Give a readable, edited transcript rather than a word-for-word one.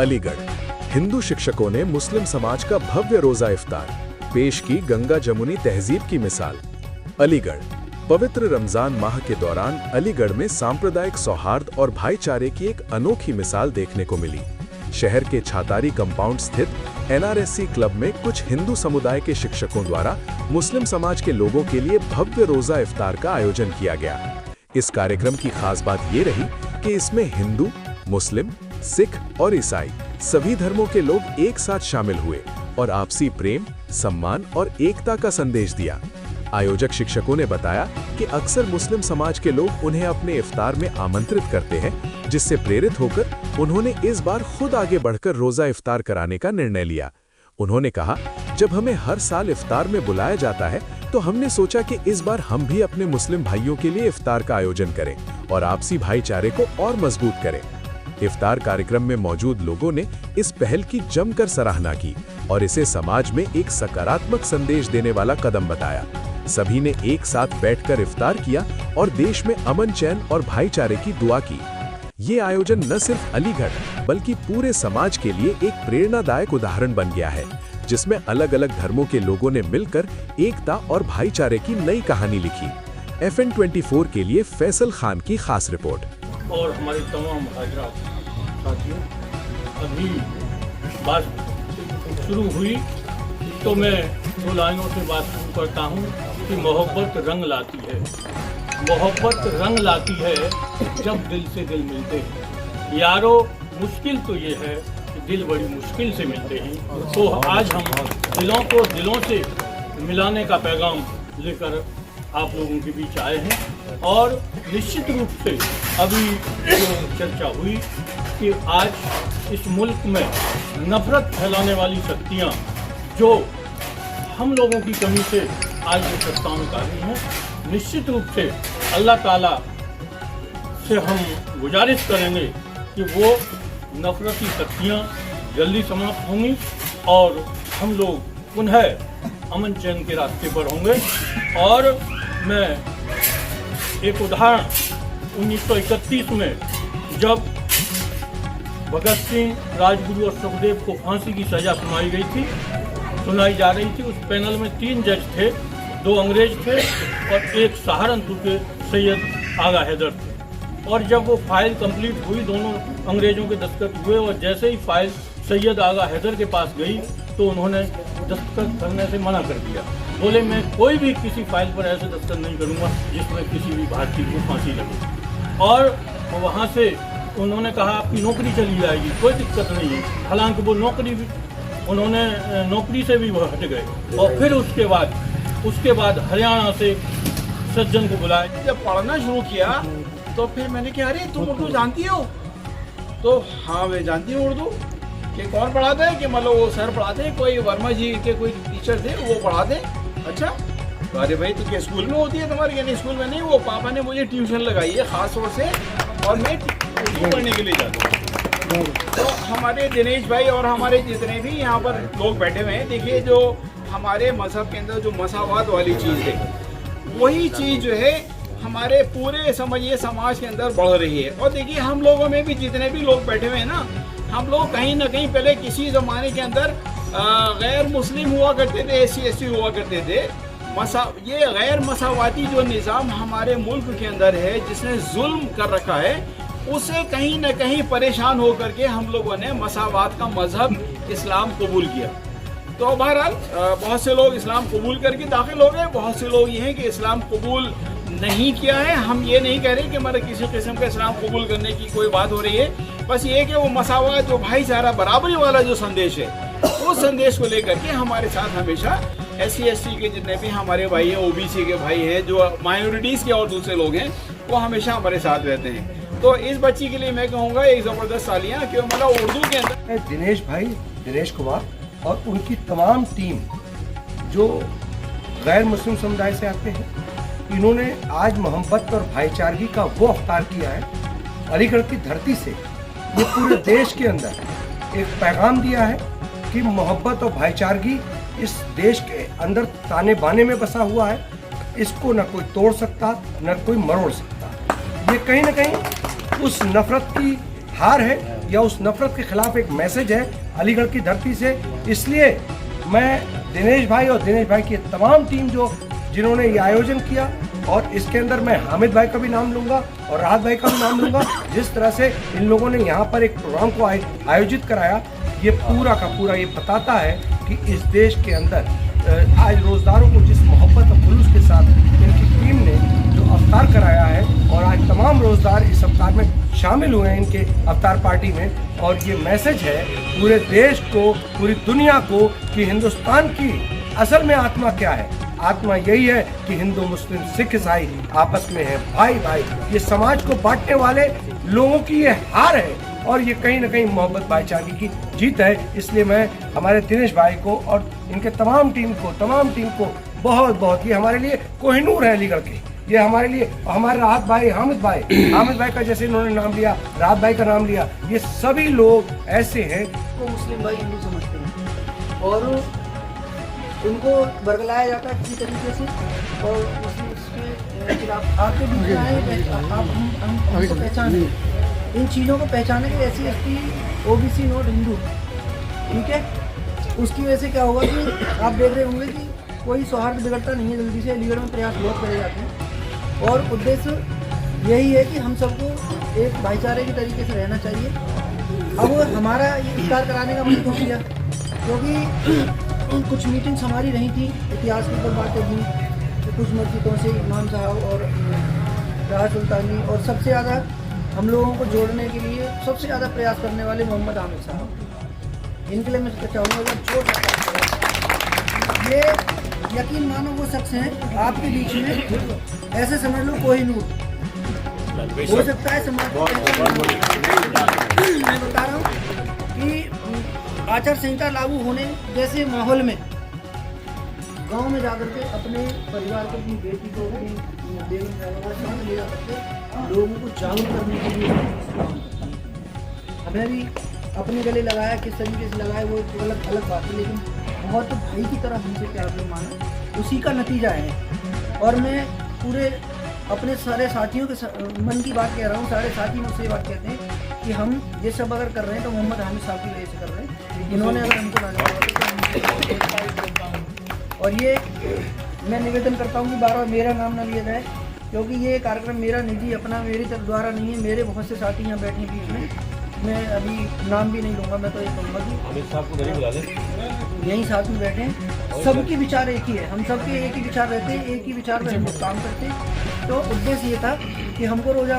अलीगढ़ हिंदू शिक्षकों ने मुस्लिम समाज का भव्य रोजा इफ्तार, पेश की गंगा जमुनी तहजीब की मिसाल। अलीगढ़ पवित्र रमजान माह के दौरान अलीगढ़ में सांप्रदायिक सौहार्द और भाईचारे की एक अनोखी मिसाल देखने को मिली। शहर के छातारी कंपाउंड स्थित एनआरएससी क्लब में कुछ हिंदू समुदाय के शिक्षकों द्वारा मुस्लिम समाज के लोगों के लिए भव्य रोजा इफ्तार का आयोजन किया गया। इस कार्यक्रम की खास बात ये रही कि इसमें हिंदू, मुस्लिम, सिख और ईसाई सभी धर्मों के लोग एक साथ शामिल हुए और आपसी प्रेम, सम्मान और एकता का संदेश दिया। आयोजक शिक्षकों ने बताया कि अक्सर मुस्लिम समाज के लोग उन्हें अपने इफ्तार में आमंत्रित करते हैं, जिससे प्रेरित होकर उन्होंने इस बार खुद आगे बढ़कर रोजा इफ्तार कराने का निर्णय लिया। उन्होंने कहा, जब हमें हर साल इफ्तार में बुलाया जाता है तो हमने सोचा कि इस बार हम भी अपने मुस्लिम भाइयों के लिए इफ्तार का आयोजन करें और आपसी भाईचारे को और मजबूत करें। इफ्तार कार्यक्रम में मौजूद लोगों ने इस पहल की जमकर सराहना की और इसे समाज में एक सकारात्मक संदेश देने वाला कदम बताया। सभी ने एक साथ बैठकर इफ्तार किया और देश में अमन, चैन और भाईचारे की दुआ की। ये आयोजन न सिर्फ अलीगढ़ बल्कि पूरे समाज के लिए एक प्रेरणादायक उदाहरण बन गया है, जिसमें अलग अलग धर्मों के लोगों ने मिलकर एकता और भाईचारे की नई कहानी लिखी। FN24 के लिए फैसल खान की खास रिपोर्ट। और हमारे तमाम हजरात साथियों, अभी बात शुरू हुई तो मैं दो लाइनों से बात शुरू करता हूँ कि मोहब्बत रंग लाती है। मोहब्बत रंग लाती है जब दिल से दिल मिलते हैं। यारो, मुश्किल तो ये है कि दिल बड़ी मुश्किल से मिलते हैं। तो आज हम दिलों को दिलों से मिलाने का पैगाम लेकर आप लोगों के बीच आए हैं। और निश्चित रूप से अभी जो चर्चा हुई कि आज इस मुल्क में नफरत फैलाने वाली शक्तियाँ जो हम लोगों की कमी से आज ये सत्ता में काबिज हैं, निश्चित रूप से अल्लाह ताला से हम गुजारिश करेंगे कि वो नफरती शक्तियाँ जल्दी समाप्त होंगी और हम लोग पुनः अमन चैन के रास्ते पर होंगे। और मैं एक उदाहरण 1931 में जब भगत सिंह, राजगुरु और सुखदेव को फांसी की सजा सुनाई जा रही थी, उस पैनल में 3 जज थे, 2 अंग्रेज थे और एक सहारनपुर के सैयद आगा हैदर थे। और जब वो फाइल कंप्लीट हुई, दोनों अंग्रेजों के दस्तखत हुए और जैसे ही फाइल सैयद आगा हैदर के पास गई तो उन्होंने दस्तखत करने से मना कर दिया। बोले, मैं कोई भी किसी फाइल पर ऐसे दस्तखत नहीं करूँगा जिसमें किसी भी भारतीय को फांसी लगे। और वहाँ से उन्होंने कहा, आपकी नौकरी चली जाएगी, कोई दिक्कत नहीं है। हालांकि वो उन्होंने नौकरी से भी वो हट गए। और फिर उसके बाद हरियाणा से सज्जन को बुलाया। जब पढ़ना शुरू किया तो फिर मैंने कहा, अरे तुम उर्दू जानती हो? तो हाँ, मैं जानती हूँ उर्दू। कि कौन पढ़ाते हैं? कि मतलब वो सर पढ़ाते हैं, कोई वर्मा जी के कोई टीचर थे, वो पढ़ाते हैं। अच्छा, तो अरे भाई, तो क्या स्कूल में होती है तुम्हारे? यानी स्कूल में नहीं, वो पापा ने मुझे ट्यूशन लगाई है ख़ास तौर से और मैं उर्दू पढ़ने के लिए जाता हूँ। तो हमारे दिनेश भाई और हमारे जितने भी यहाँ पर लोग बैठे हुए हैं, देखिए जो हमारे मजहब के अंदर जो मसावात वाली चीज़ है, वही चीज़ जो है हमारे पूरे समझिए समाज के अंदर बढ़ रही है। और देखिए, हम लोगों में भी जितने भी लोग बैठे हुए हैं ना, हम लोग कहीं ना कहीं पहले किसी ज़माने के अंदर गैर मुस्लिम हुआ करते थे, SC हुआ करते थे। ये गैर मसावाती जो निज़ाम हमारे मुल्क के अंदर है, जिसने जुल्म कर रखा है, उसे कहीं ना कहीं परेशान हो करके हम लोगों ने मसावात का मजहब इस्लाम कबूल किया। तो बहरहाल बहुत से लोग इस्लाम कबूल करके दाखिल हो गए, बहुत से लोग ये हैं कि इस्लाम कबूल नहीं किया है। हम ये नहीं कह रहे कि मतलब किसी किस्म का इस्लाम कबूल करने की कोई बात हो रही है, बस ये कि वो मसावात, जो भाईचारा, बराबरी वाला जो संदेश है, उस संदेश को लेकर के हमारे साथ हमेशा SC के जितने भी हमारे भाई हैं, OBC के भाई हैं, जो माइनॉरिटीज़ के और दूसरे लोग हैं, वो हमेशा हमारे साथ रहते हैं। तो इस बच्ची के लिए मैं कहूँगा एक ज़बरदस्त सालियाँ, कि मतलब उर्दू के अंदर दिनेश भाई, दिनेश कुमार और उनकी तमाम टीम जो गैर मुस्लिम समुदाय से आते हैं, इन्होंने आज मोहब्बत और भाईचारगी का वो अवतार किया है। अलीगढ़ की धरती से ये पूरे देश के अंदर एक पैगाम दिया है कि मोहब्बत और भाईचारगी इस देश के अंदर ताने बाने में बसा हुआ है। इसको न कोई तोड़ सकता, न कोई मरोड़ सकता। ये कहीं ना कहीं उस नफरत की हार है या उस नफरत के खिलाफ एक मैसेज है अलीगढ़ की धरती से। इसलिए मैं दिनेश भाई और दिनेश भाई की तमाम टीम जिन्होंने ये आयोजन किया, और इसके अंदर मैं हामिद भाई का भी नाम लूंगा और राहत भाई का भी नाम लूंगा, जिस तरह से इन लोगों ने यहाँ पर एक प्रोग्राम को आयोजित कराया, ये पूरा का पूरा ये बताता है कि इस देश के अंदर आज रोजदारों को जिस मोहब्बत और जुलूस के साथ इनकी टीम ने जो अवतार कराया है, और आज तमाम रोजदार इस अवतार में शामिल हुए हैं इनके अवतार पार्टी में, और ये मैसेज है पूरे देश को, पूरी दुनिया को कि हिंदुस्तान की असल में आत्मा क्या है। आत्मा यही है कि हिंदू मुस्लिम सिख ईसाई आपस में है भाई भाई। ये समाज को बांटने वाले लोगों की ये हार है, और ये कहीं ना कहीं मोहब्बत भाईचारे की जीत है। इसलिए मैं हमारे दिनेश भाई को और इनके तमाम टीम को बहुत बहुत, ये हमारे लिए कोहिनूर है अलीगढ़ के, ये हमारे लिए, हमारे राहत भाई, हामिद भाई का जैसे इन्होंने नाम लिया, राहत भाई का नाम लिया, ये सभी लोग ऐसे हैं को मुस्लिम भाई हिंदू समझते हैं और उनको बरगलाया जाता है किसी तरीके से, और मुस्लिम के खिलाफ आपके बीच में आए, आप हमको पहचाने, इन चीज़ों को पहचाने के SC ST OBC note Hindu, ठीक है। उसकी वजह से क्या होगा कि आप देख रहे होंगे कि कोई सौहार्द बिगड़ता नहीं है जल्दी से। अलीगढ़ में प्रयास बहुत करे जाते हैं, और उद्देश्य यही है कि हम सबको एक भाईचारे के तरीके से रहना चाहिए। अब हमारा ये इफ्तार कराने का मन क्यों किया, क्योंकि कुछ मीटिंग्स हमारी रही थी, इतिहास के ऊपर बातें हुई, तो कुछ मस्जिदों से इमाम साहब और राहत सुल्तानी, और सबसे ज़्यादा हम लोगों को जोड़ने के लिए सबसे ज़्यादा प्रयास करने वाले मोहम्मद आमिर साहब, इनके लिए मैं चाहूँगा जोड़ ये यकीन मानो वो शख्स हैं आपके बीच में, ऐसे समझ लो कोहिनूर हो सकता है समाज को। मैं बता रहा हूँ कि आचार संहिता लागू होने जैसे माहौल में गांव में जाकर के अपने परिवार को, अपनी बेटी को, अपनी बेगम को साथ ले जा करके लोगों को जागरूक करने के लिए हमें भी अपने गले लगाया, किस तरीके से लगाया वो अलग बात है, लेकिन बहुत भाई की तरह हमसे प्यार में माना, उसी का नतीजा है। और मैं पूरे अपने सारे साथियों के मन की बात कह रहा हूँ, सारे साथी मुझसे ये बात कहते हैं कि हम ये सब अगर कर रहे हैं तो मोहम्मद हामिद साहब की वजह से कर रहे हैं, इन्होंने अगर हमको लाना, और ये मैं निवेदन करता हूँ कि बार-बार मेरा नाम ना लिया जाए, क्योंकि ये कार्यक्रम मेरा निजी अपना मेरी तरफ द्वारा नहीं है। मेरे बहुत से साथी यहाँ बैठे बीच में, मैं अभी नाम भी नहीं लूँगा, मैं तो ये कहूँगा कि अमित साहब को नहीं बुला लें, यहीं साथ में बैठे हैं, सबके विचार एक ही है, हम सबके एक ही विचार रहते हैं, एक ही विचार पर हम लोग काम करते हैं। तो उद्देश्य ये था कि हमको रोज़ा